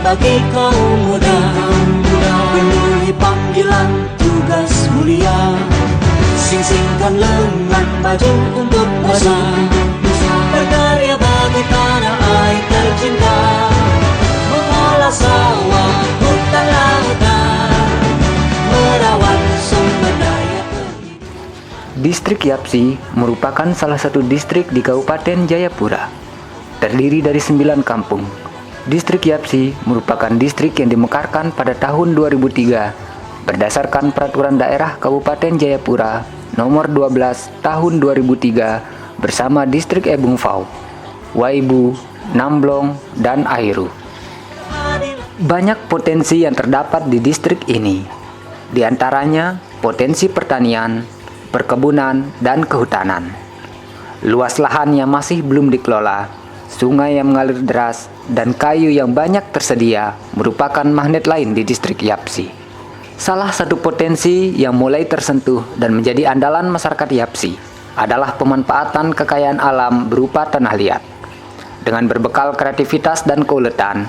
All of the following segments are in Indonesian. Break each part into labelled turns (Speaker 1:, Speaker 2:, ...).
Speaker 1: bagi kaum muda, penuhi panggilan tugas mulia, sing-singkan lengan baju untuk nusa, berkarya bagi tanah air tercinta, mengolah sawah, hutan lautan, merawat sumber daya.
Speaker 2: Distrik Yapsi merupakan salah satu distrik di Kabupaten Jayapura. Terdiri dari 9 kampung. Distrik Yapsi merupakan distrik yang dimekarkan pada tahun 2003 berdasarkan Peraturan Daerah Kabupaten Jayapura Nomor 12 Tahun 2003 bersama Distrik Ebung Fau, Waibu, Namblong, dan Airu. Banyak potensi yang terdapat di distrik ini. Di antaranya potensi pertanian, perkebunan, dan kehutanan. Luas lahan yang masih belum dikelola, sungai yang mengalir deras, dan kayu yang banyak tersedia merupakan magnet lain di distrik Yapsi. Salah satu potensi yang mulai tersentuh dan menjadi andalan masyarakat Yapsi adalah pemanfaatan kekayaan alam berupa tanah liat. Dengan berbekal kreativitas dan keuletan,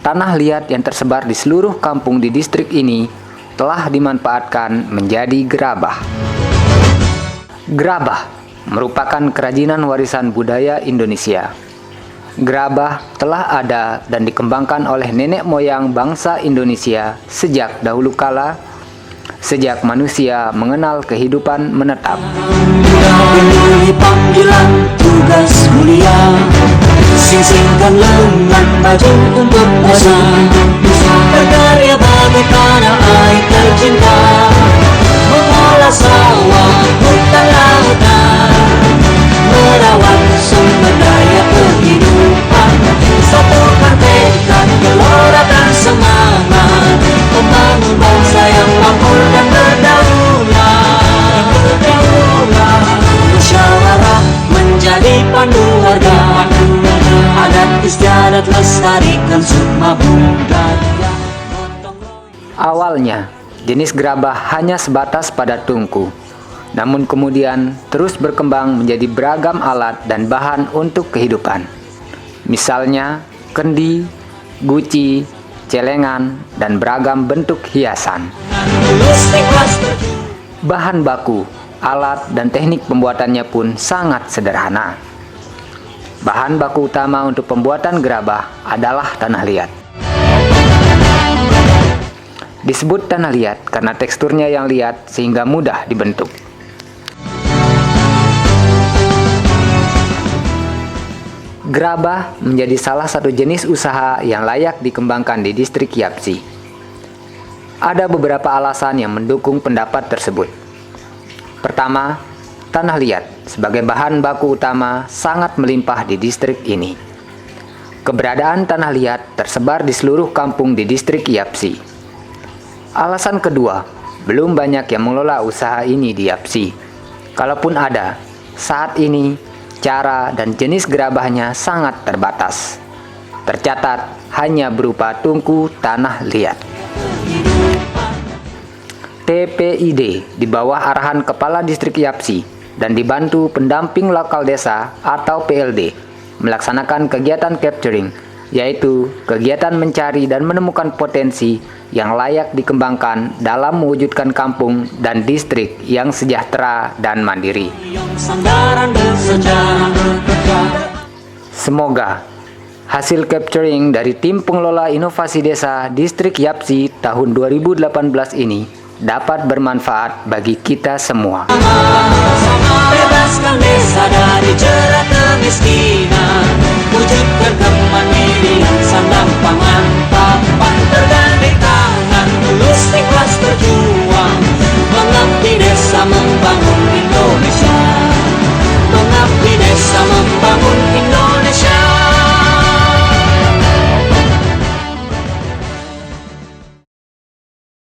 Speaker 2: tanah liat yang tersebar di seluruh kampung di distrik ini telah dimanfaatkan menjadi gerabah. Gerabah merupakan kerajinan warisan budaya Indonesia. Gerabah telah ada dan dikembangkan oleh nenek moyang bangsa Indonesia sejak dahulu kala, sejak manusia mengenal kehidupan menetap.
Speaker 1: Penuhi panggilan tugas mulia, sing-singkan lengan baju untuk nusa, berkarya bagi tanah air tercinta, mengolah sawah, hutan lautan, merawat sumber daya kehidupan, satukan tekad, gelora dan semangat, membangun bangsa yang makmur dan berdaulat, musyawarah menjadi pandu warga, adat istiadat lestarikan sukma budaya.
Speaker 2: Awalnya, jenis gerabah hanya sebatas pada tungku. Namun kemudian terus berkembang menjadi beragam alat dan bahan untuk kehidupan. Misalnya, kendi, guci, celengan, dan beragam bentuk hiasan. Bahan baku, alat, dan teknik pembuatannya pun sangat sederhana. Bahan baku utama untuk pembuatan gerabah adalah tanah liat. Disebut tanah liat karena teksturnya yang liat sehingga mudah dibentuk. Gerabah menjadi salah satu jenis usaha yang layak dikembangkan di distrik Yapsi. Ada beberapa alasan yang mendukung pendapat tersebut. Pertama, tanah liat sebagai bahan baku utama sangat melimpah di distrik ini. Keberadaan tanah liat tersebar di seluruh kampung di distrik Yapsi. Alasan kedua, belum banyak yang mengelola usaha ini di Yapsi. Kalaupun ada, saat ini cara dan jenis gerabahnya sangat terbatas. Tercatat hanya berupa tungku tanah liat. TPID di bawah arahan Kepala Distrik Yapsi dan dibantu pendamping lokal desa atau PLD melaksanakan kegiatan capturing, yaitu kegiatan mencari dan menemukan potensi yang layak dikembangkan dalam mewujudkan kampung dan distrik yang sejahtera dan mandiri. Semoga hasil capturing dari tim pengelola inovasi desa distrik Yapsi tahun 2018 ini dapat bermanfaat bagi kita semua.
Speaker 1: Bebaskan desa